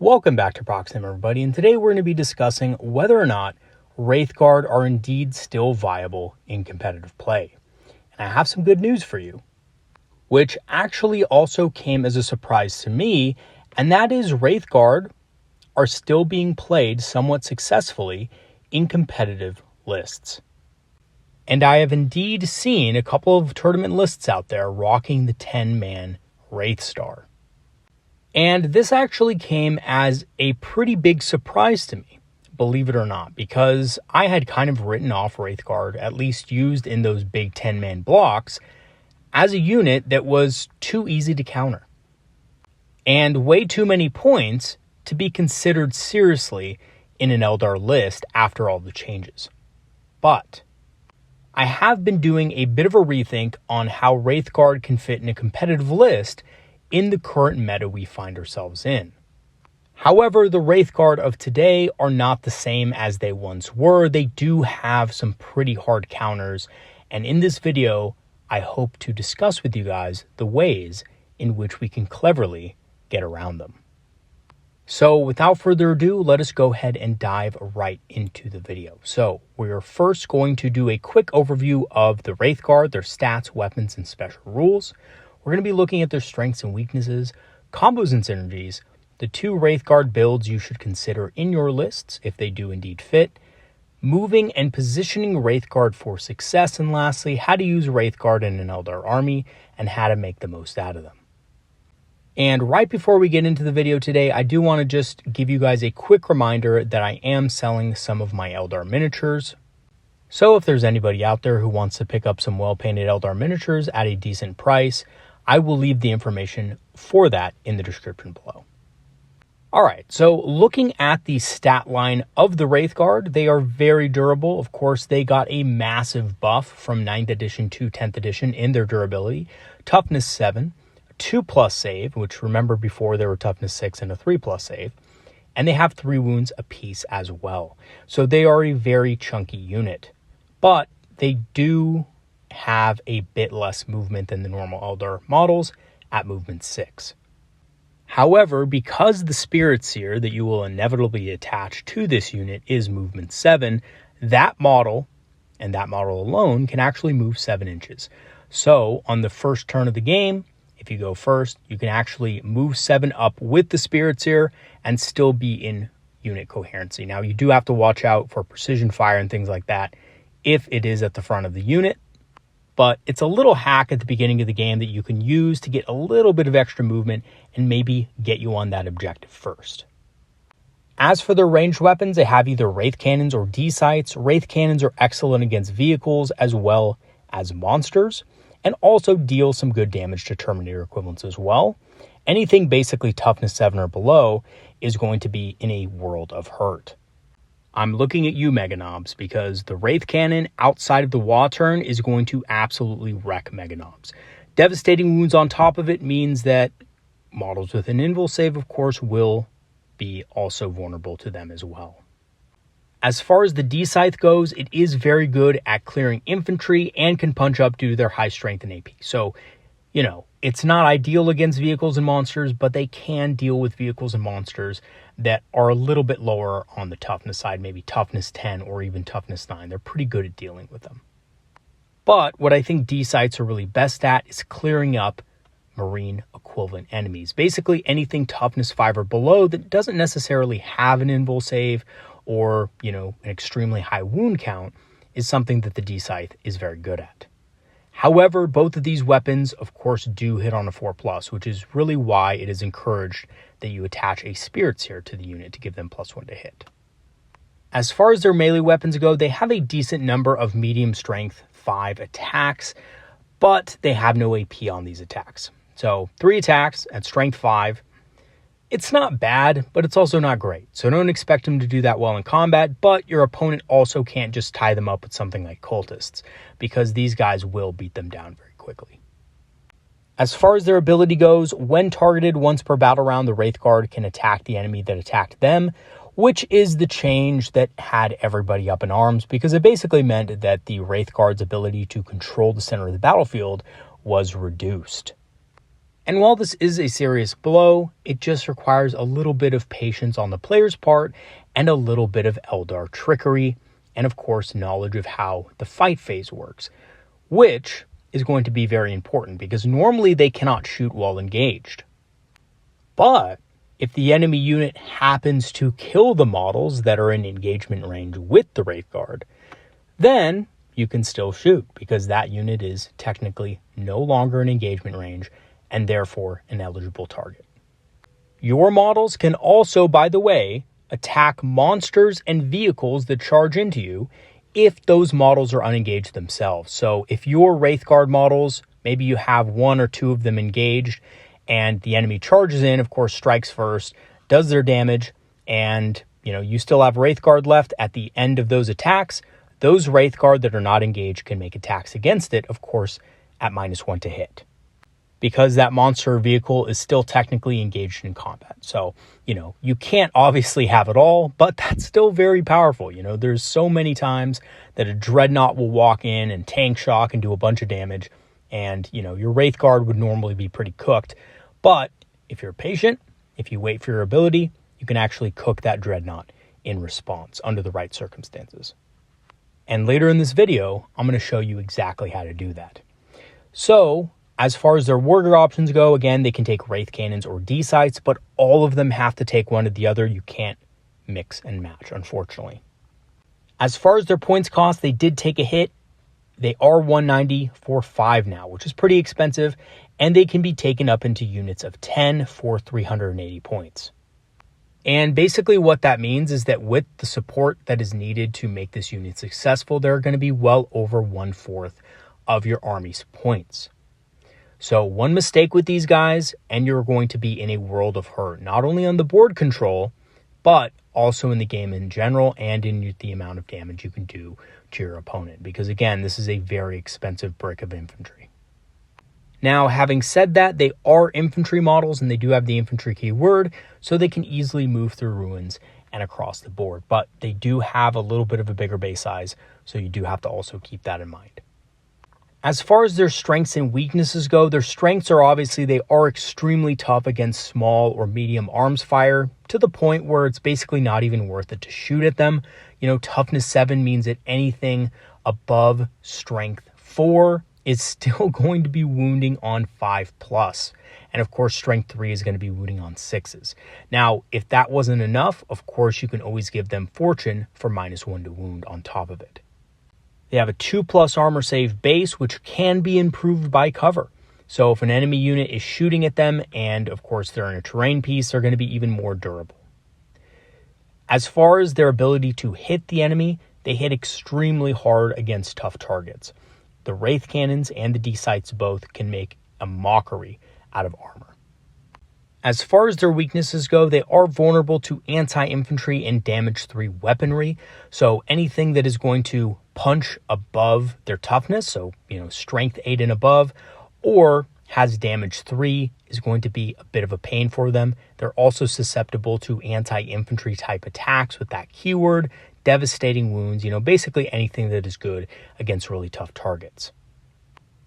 Welcome back to Proxy, everybody, and today we're going to be discussing whether or not Wraithguard are indeed still viable in competitive play. And I have some good news for you, which actually also came as a surprise to me, and that is Wraithguard are still being played somewhat successfully in competitive lists. And I have indeed seen a couple of tournament lists out there rocking the 10-man Wraithstar. And this actually came as a pretty big surprise to me, believe it or not, because I had kind of written off Wraithguard, at least used in those big 10-man blocks, as a unit that was too easy to counter. And way too many points to be considered seriously in an Eldar list after all the changes. But I have been doing a bit of a rethink on how Wraithguard can fit in a competitive list in the current meta we find ourselves in. However, the Wraithguard of today are not the same as they once were. They do have some pretty hard counters, and in this video, I hope to discuss with you guys the ways in which we can cleverly get around them. So without further ado, let us go ahead and dive right into the video. So we're first going to do a quick overview of the Wraithguard, their stats, weapons, and special rules. We're going to be looking at their strengths and weaknesses, combos and synergies, the 2 Wraithguard builds you should consider in your lists if they do indeed fit, moving and positioning Wraithguard for success, and lastly, how to use Wraithguard in an Eldar army and how to make the most out of them. And right before we get into the video today, I do want to just give you guys a quick reminder that I am selling some of my Eldar miniatures. So if there's anybody out there who wants to pick up some well-painted Eldar miniatures at a decent price, I will leave the information for that in the description below. Alright, so looking at the stat line of the Wraithguard, they are very durable. Of course, they got a massive buff from 9th edition to 10th edition in their durability. Toughness 7, 2+ save, which remember before they were toughness 6 and a 3+ save. And they have 3 wounds apiece as well. So they are a very chunky unit. But they do have a bit less movement than the normal Eldar models at movement 6. However, because the Spiritseer that you will inevitably attach to this unit is movement 7, that model, and that model alone, can actually move 7 inches. So on the first turn of the game, if you go first, you can actually move 7 up with the Spiritseer and still be in unit coherency. Now, you do have to watch out for precision fire and things like that if it is at the front of the unit, but it's a little hack at the beginning of the game that you can use to get a little bit of extra movement and maybe get you on that objective first. As for their ranged weapons, they have either Wraith Cannons or D-Sights. Wraith Cannons are excellent against vehicles as well as monsters, and also deal some good damage to Terminator equivalents as well. Anything basically toughness 7 or below is going to be in a world of hurt. I'm looking at you, Mega Knobs, because the Wraith Cannon outside of the Wa turn is going to absolutely wreck Mega Knobs. Devastating wounds on top of it means that models with an invul save, of course, will be also vulnerable to them as well. As far as the D-Scythe goes, it is very good at clearing infantry and can punch up due to their high strength and AP. So, it's not ideal against vehicles and monsters, but they can deal with vehicles and monsters that are a little bit lower on the toughness side, maybe toughness 10 or even toughness 9. They're pretty good at dealing with them. But what I think D-Sights are really best at is clearing up marine equivalent enemies. Basically anything toughness 5 or below that doesn't necessarily have an invul save or, an extremely high wound count is something that the D-Scythe is very good at. However, both of these weapons, of course, do hit on a 4+, which is really why it is encouraged that you attach a Spiritseer to the unit to give them +1 to hit. As far as their melee weapons go, they have a decent number of medium strength 5 attacks, but they have no AP on these attacks. So 3 attacks at strength 5. It's not bad, but it's also not great. So don't expect them to do that well in combat, but your opponent also can't just tie them up with something like cultists, because these guys will beat them down very quickly. As far as their ability goes, when targeted once per battle round, the Wraithguard can attack the enemy that attacked them, which is the change that had everybody up in arms, because it basically meant that the Wraithguard's ability to control the center of the battlefield was reduced. And while this is a serious blow, it just requires a little bit of patience on the player's part and a little bit of Eldar trickery, and of course knowledge of how the fight phase works, which is going to be very important because normally they cannot shoot while engaged. But if the enemy unit happens to kill the models that are in engagement range with the Wraithguard, then you can still shoot because that unit is technically no longer in engagement range and therefore an eligible target. Your models can also, by the way, attack monsters and vehicles that charge into you if those models are unengaged themselves. So if your Wraithguard models, maybe you have one or two of them engaged and the enemy charges in, of course, strikes first, does their damage, and you still have Wraithguard left at the end of those attacks, those Wraithguard that are not engaged can make attacks against it, of course, at -1 to hit, because that monster vehicle is still technically engaged in combat. So, you can't obviously have it all, but that's still very powerful. There's so many times that a Dreadnought will walk in and tank shock and do a bunch of damage, and, your Wraithguard would normally be pretty cooked. But if you're patient, if you wait for your ability, you can actually cook that Dreadnought in response under the right circumstances. And later in this video, I'm going to show you exactly how to do that. So, as far as their warrior options go, again, they can take Wraith Cannons or D-Sights, but all of them have to take one or the other. You can't mix and match, unfortunately. As far as their points cost, they did take a hit. They are 190 for 5 now, which is pretty expensive, and they can be taken up into units of 10 for 380 points. And basically what that means is that with the support that is needed to make this unit successful, they're going to be well over 1/4 of your army's points. So one mistake with these guys, and you're going to be in a world of hurt, not only on the board control, but also in the game in general and in the amount of damage you can do to your opponent. Because again, this is a very expensive brick of infantry. Now, having said that, they are infantry models and they do have the infantry keyword, so they can easily move through ruins and across the board. But they do have a little bit of a bigger base size, so you do have to also keep that in mind. As far as their strengths and weaknesses go, their strengths are obviously they are extremely tough against small or medium arms fire, to the point where it's basically not even worth it to shoot at them. Toughness 7 means that anything above strength 4 is still going to be wounding on 5+. And of course, strength 3 is going to be wounding on 6s. Now, if that wasn't enough, of course, you can always give them fortune for -1 to wound on top of it. They have a 2+ armor save base, which can be improved by cover. So if an enemy unit is shooting at them, and of course they're in a terrain piece, they're going to be even more durable. As far as their ability to hit the enemy, they hit extremely hard against tough targets. The Wraith Cannons and the D-Sights both can make a mockery out of armor. As far as their weaknesses go, they are vulnerable to anti-infantry and damage 3 weaponry. So anything that is going to punch above their toughness, so strength 8 and above, or has damage 3 is going to be a bit of a pain for them. They're also susceptible to anti-infantry type attacks with that keyword, devastating wounds, basically anything that is good against really tough targets.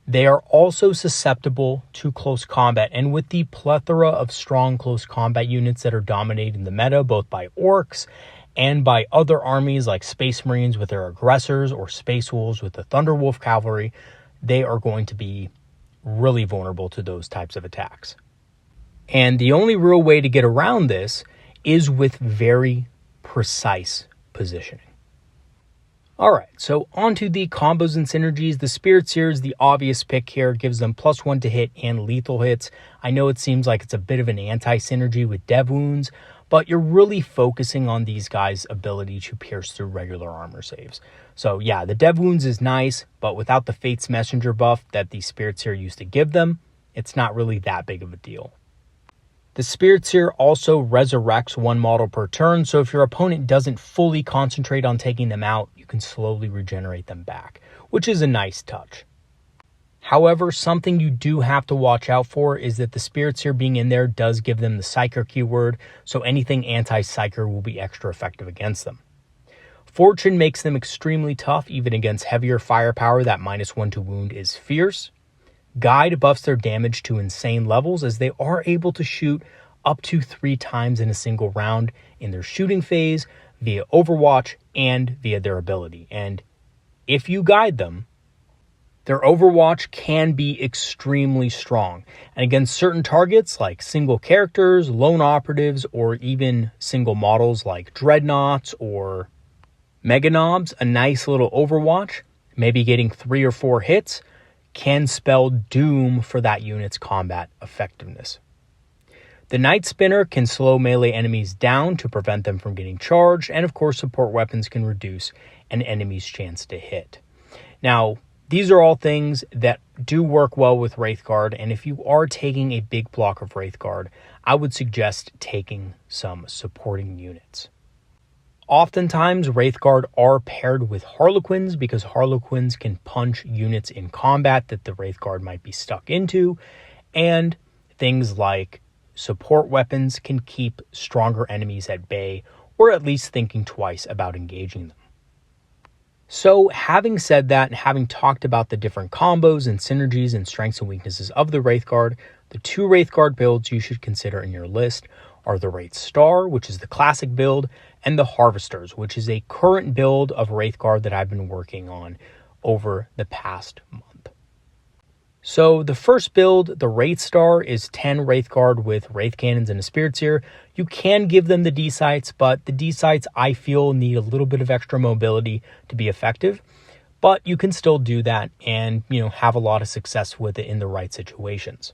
They are also susceptible to close combat, and with the plethora of strong close combat units that are dominating the meta, both by orcs and by other armies like Space Marines with their aggressors or Space Wolves with the Thunderwolf cavalry, they are going to be really vulnerable to those types of attacks. And the only real way to get around this is with very precise positioning. All right, so on to the combos and synergies. The Spiritseer is the obvious pick here. It gives them +1 to hit and lethal hits. I know it seems like it's a bit of an anti-synergy with dev wounds, but you're really focusing on these guys' ability to pierce through regular armor saves. So yeah, the dev wounds is nice, but without the Fate's Messenger buff that the Spiritseer used to give them, it's not really that big of a deal. The Spiritseer also resurrects 1 model per turn, so if your opponent doesn't fully concentrate on taking them out, you can slowly regenerate them back, which is a nice touch. However, something you do have to watch out for is that the Spiritseer being in there does give them the Psyker keyword, so anything anti-Psyker will be extra effective against them. Fortune makes them extremely tough, even against heavier firepower. That -1 to wound is fierce. Guide buffs their damage to insane levels as they are able to shoot up to 3 times in a single round in their shooting phase, via Overwatch, and via their ability. And if you guide them, their Overwatch can be extremely strong. And against certain targets like single characters, lone operatives, or even single models like Dreadnoughts or Mega Knobs, a nice little Overwatch, maybe getting 3 or 4 hits, can spell doom for that unit's combat effectiveness. The Night Spinner can slow melee enemies down to prevent them from getting charged, and of course support weapons can reduce an enemy's chance to hit. Now, these are all things that do work well with Wraithguard, and if you are taking a big block of Wraithguard, I would suggest taking some supporting units. Oftentimes, Wraithguard are paired with Harlequins because Harlequins can punch units in combat that the Wraithguard might be stuck into, and things like support weapons can keep stronger enemies at bay, or at least thinking twice about engaging them. So having said that, and having talked about the different combos and synergies and strengths and weaknesses of the Wraithguard, the 2 Wraithguard builds you should consider in your list are the Wraith Star, which is the classic build, and the Harvesters, which is a current build of Wraithguard that I've been working on over the past month. So the first build, the Wraith Star, is 10 Wraithguard with Wraith Cannons and a Spiritseer. You can give them the D-Sights, but the D-Sights I feel need a little bit of extra mobility to be effective. But you can still do that and, have a lot of success with it in the right situations.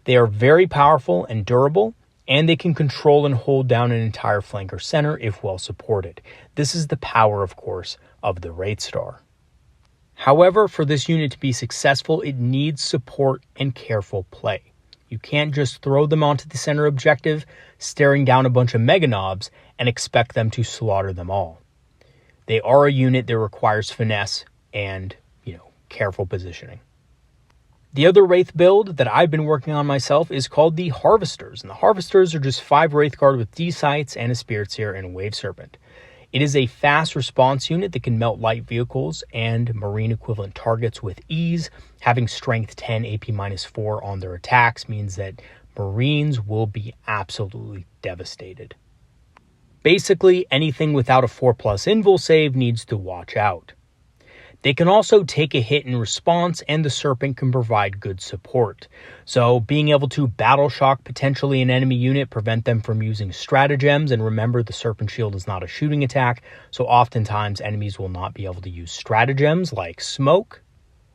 They are very powerful and durable, and they can control and hold down an entire flank or center if well supported. This is the power, of course, of the Wraith Star. However, for this unit to be successful, it needs support and careful play. You can't just throw them onto the center objective, staring down a bunch of Mega Knobs, and expect them to slaughter them all. They are a unit that requires finesse and, careful positioning. The other Wraith build that I've been working on myself is called the Harvesters, and the Harvesters are just 5 Wraithguard with D-Sights and a Spiritseer and a Wave Serpent. It is a fast response unit that can melt light vehicles and marine equivalent targets with ease. Having strength 10, AP-4 on their attacks means that Marines will be absolutely devastated. Basically, anything without a 4+ invul save needs to watch out. They can also take a hit in response, and the Serpent can provide good support. So being able to battle shock potentially an enemy unit, prevent them from using stratagems, and remember the Serpent Shield is not a shooting attack, so oftentimes enemies will not be able to use stratagems like smoke,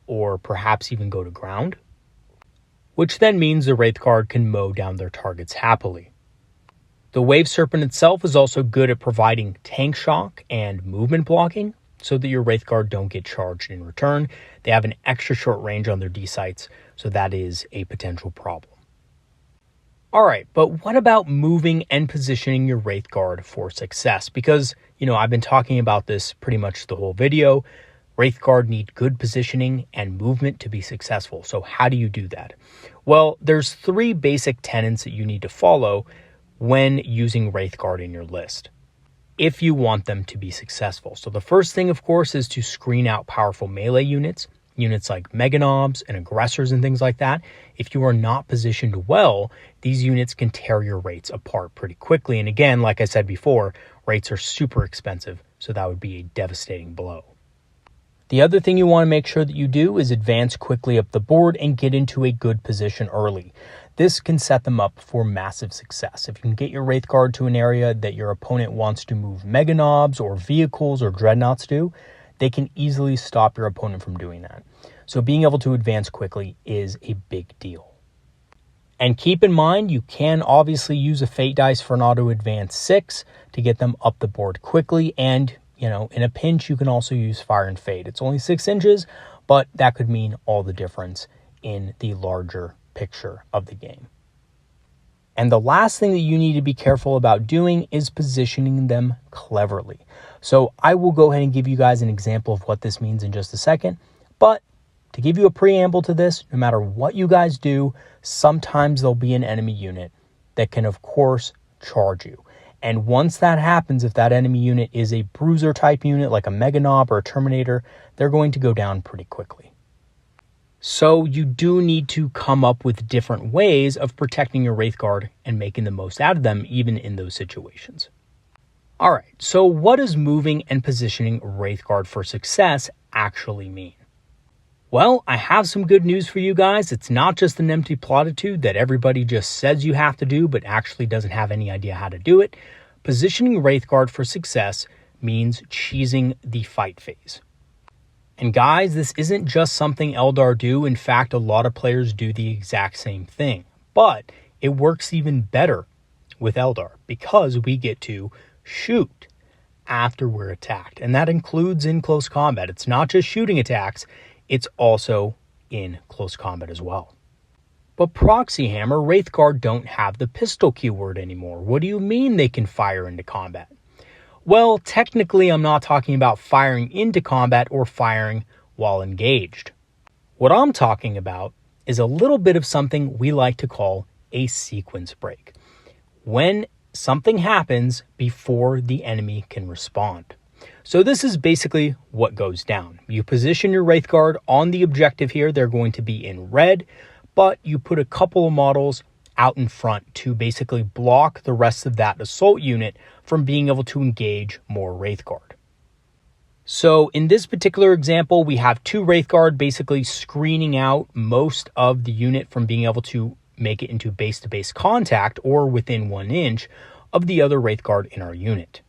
or perhaps even go to ground, which then means the Wraithguard can mow down their targets happily. The Wave Serpent itself is also good at providing tank shock and movement blocking, so that your Wraithguard don't get charged in return. They have an extra short range on their D-Sights, so that is a potential problem. Alright, but what about moving and positioning your Wraithguard for success? Because, I've been talking about this pretty much the whole video. Wraithguard need good positioning and movement to be successful. So how do you do that? Well, there's 3 basic tenets that you need to follow when using Wraithguard in your list, if you want them to be successful. So the first thing, of course, is to screen out powerful melee units like Mega Knobs and Aggressors and things like that. If you are not positioned well, these units can tear your Wraiths apart pretty quickly. And again, like I said before, Wraiths are super expensive, so that would be a devastating blow. The other thing you want to make sure that you do is advance quickly up the board and get into a good position early. This can set them up for massive success. If you can get your Wraithguard to an area that your opponent wants to move Mega Knobs or vehicles or Dreadnoughts to, they can easily stop your opponent from doing that. So being able to advance quickly is a big deal. And keep in mind, you can obviously use a Fate Dice for an auto advance 6 to get them up the board quickly. And, in a pinch, you can also use Fire and Fade. It's only 6 inches, but that could mean all the difference in the larger picture of the game. And the last thing that you need to be careful about doing is positioning them cleverly. So I will go ahead and give you guys an example of what this means in just a second, but to give you a preamble to this, no matter what you guys do, sometimes there'll be an enemy unit that can, of course, charge you. And once that happens, if that enemy unit is a bruiser type unit like a Mega Knob or a Terminator, they're going to go down pretty quickly. So you do need to come up with different ways of protecting your Wraithguard and making the most out of them, even in those situations. All right, so what does moving and positioning Wraithguard for success actually mean? Well, I have some good news for you guys. It's not just an empty platitude that everybody just says you have to do, but actually doesn't have any idea how to do it. Positioning Wraithguard for success means cheesing the fight phase. And guys, this isn't just something Eldar do. In fact, a lot of players do the exact same thing. But it works even better with Eldar because we get to shoot after we're attacked. And that includes in close combat. It's not just shooting attacks, it's also in close combat as well. But Proxy Hammer, Wraithguard don't have the pistol keyword anymore. What do you mean they can fire into combat? Well, technically I'm not talking about firing into combat or firing while engaged. What I'm talking about is a little bit of something we like to call a sequence break. When something happens before the enemy can respond. So this is basically what goes down. You position your Wraithguard on the objective here. They're going to be in red, but you put a couple of models out in front to basically block the rest of that assault unit from being able to engage more Wraithguard. So in this particular example, we have two Wraithguard basically screening out most of the unit from being able to make it into base-to-base contact or within 1 inch of the other Wraithguard in our unit.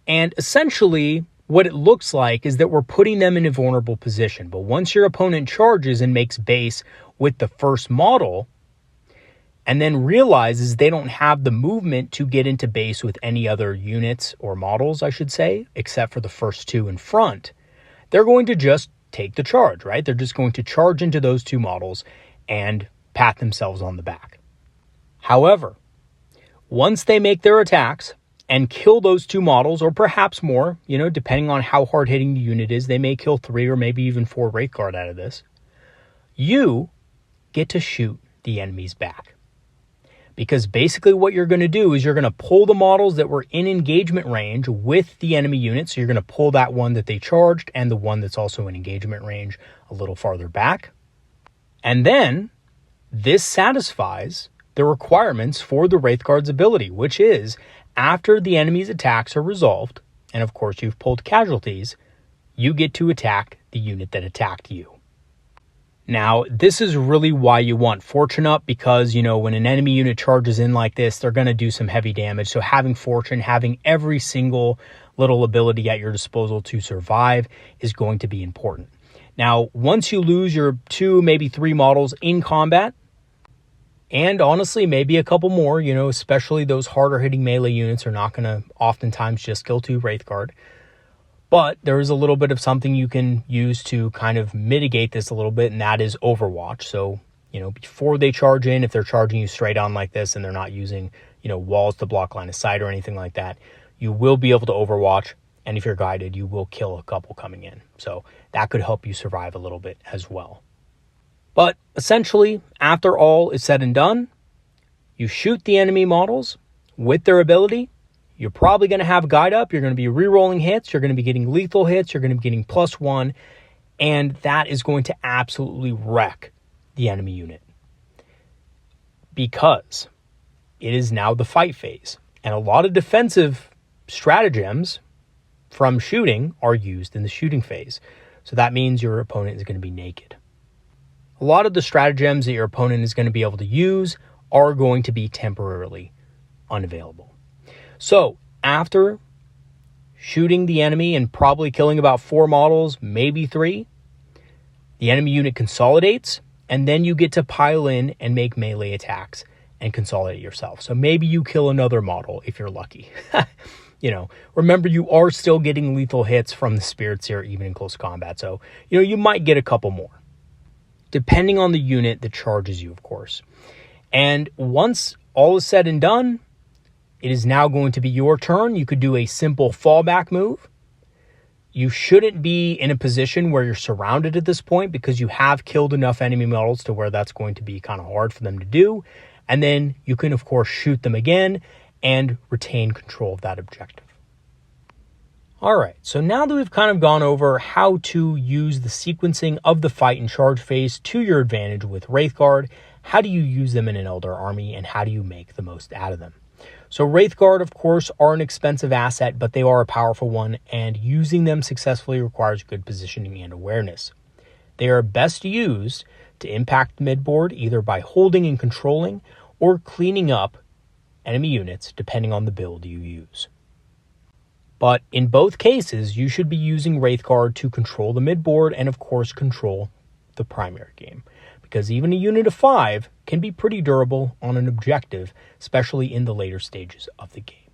And essentially, what it looks like is that we're putting them in a vulnerable position. But once your opponent charges and makes base with the first model, and then realizes they don't have the movement to get into base with any other units or models, I should say, except for the first two in front, they're going to just take the charge, right? They're just going to charge into those two models and pat themselves on the back. However, once they make their attacks and kill those two models, or perhaps more, depending on how hard-hitting the unit is, they may kill 3 or maybe even 4 Wraithguard out of this, you get to shoot the enemies back. Because basically what you're going to do is you're going to pull the models that were in engagement range with the enemy unit. So you're going to pull that one that they charged and the one that's also in engagement range a little farther back. And then this satisfies the requirements for the Wraithguard's ability, which is after the enemy's attacks are resolved, and of course you've pulled casualties, you get to attack the unit that attacked you. Now, this is really why you want Fortune up, because, when an enemy unit charges in like this, they're going to do some heavy damage. So having Fortune, having every single little ability at your disposal to survive is going to be important. Now, once you lose your 2, maybe 3 models in combat, and honestly, maybe a couple more, especially those harder hitting melee units are not going to oftentimes just kill 2 Wraithguard. But there is a little bit of something you can use to kind of mitigate this a little bit, and that is Overwatch. So, before they charge in, if they're charging you straight on like this and they're not using, walls to block line of sight or anything like that, you will be able to Overwatch. And if you're guided, you will kill a couple coming in. So that could help you survive a little bit as well. But essentially, after all is said and done, you shoot the enemy models with their ability. You're probably going to have guide up. You're going to be re-rolling hits. You're going to be getting lethal hits. You're going to be getting +1. And that is going to absolutely wreck the enemy unit. Because it is now the fight phase. And a lot of defensive stratagems from shooting are used in the shooting phase. So that means your opponent is going to be naked. A lot of the stratagems that your opponent is going to be able to use are going to be temporarily unavailable. So after shooting the enemy and probably killing about 4 models, maybe 3, the enemy unit consolidates, and then you get to pile in and make melee attacks and consolidate yourself. So maybe you kill another model if you're lucky. Remember, you are still getting lethal hits from the Spiritseer even in close combat. So, you might get a couple more, depending on the unit that charges you, of course. And once all is said and done, it is now going to be your turn. You could do a simple fallback move. You shouldn't be in a position where you're surrounded at this point because you have killed enough enemy models to where that's going to be kind of hard for them to do. And then you can, of course, shoot them again and retain control of that objective. Alright, so now that we've kind of gone over how to use the sequencing of the fight and charge phase to your advantage with Wraithguard, how do you use them in an Eldar army, and how do you make the most out of them? So Wraithguard, of course, are an expensive asset, but they are a powerful one, and using them successfully requires good positioning and awareness. They are best used to impact the midboard either by holding and controlling or cleaning up enemy units, depending on the build you use. But in both cases, you should be using Wraithguard to control the midboard and, of course, control the primary game. Because even a unit of 5 can be pretty durable on an objective, especially in the later stages of the game.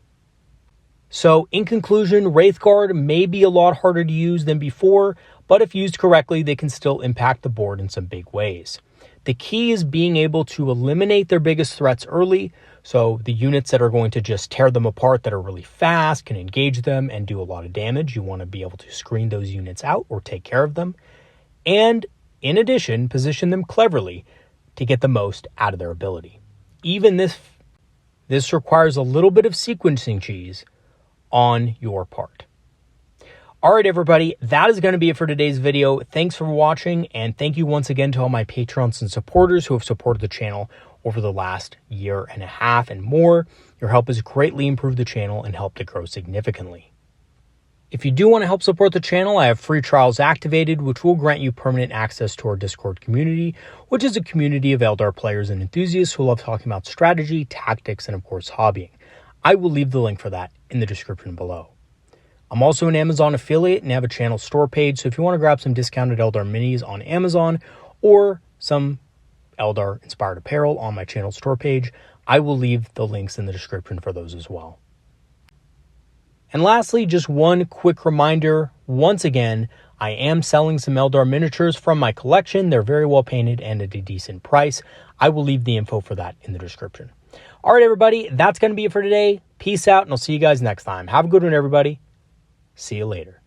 So, in conclusion, Wraithguard may be a lot harder to use than before, but if used correctly, they can still impact the board in some big ways. The key is being able to eliminate their biggest threats early, so the units that are going to just tear them apart that are really fast can engage them and do a lot of damage. You want to be able to screen those units out or take care of them. And in addition, position them cleverly to get the most out of their ability. Even this requires a little bit of sequencing cheese on your part. All right, everybody, that is going to be it for today's video. Thanks for watching, and thank you once again to all my patrons and supporters who have supported the channel over the last year and a half and more. Your help has greatly improved the channel and helped it grow significantly. If you do want to help support the channel, I have free trials activated, which will grant you permanent access to our Discord community, which is a community of Eldar players and enthusiasts who love talking about strategy, tactics, and of course, hobbying. I will leave the link for that in the description below. I'm also an Amazon affiliate and have a channel store page, so if you want to grab some discounted Eldar minis on Amazon or some Eldar inspired apparel on my channel store page, I will leave the links in the description for those as well. And lastly, just one quick reminder, once again, I am selling some Eldar miniatures from my collection. They're very well painted and at a decent price. I will leave the info for that in the description. All right, everybody, that's going to be it for today. Peace out, and I'll see you guys next time. Have a good one, everybody. See you later.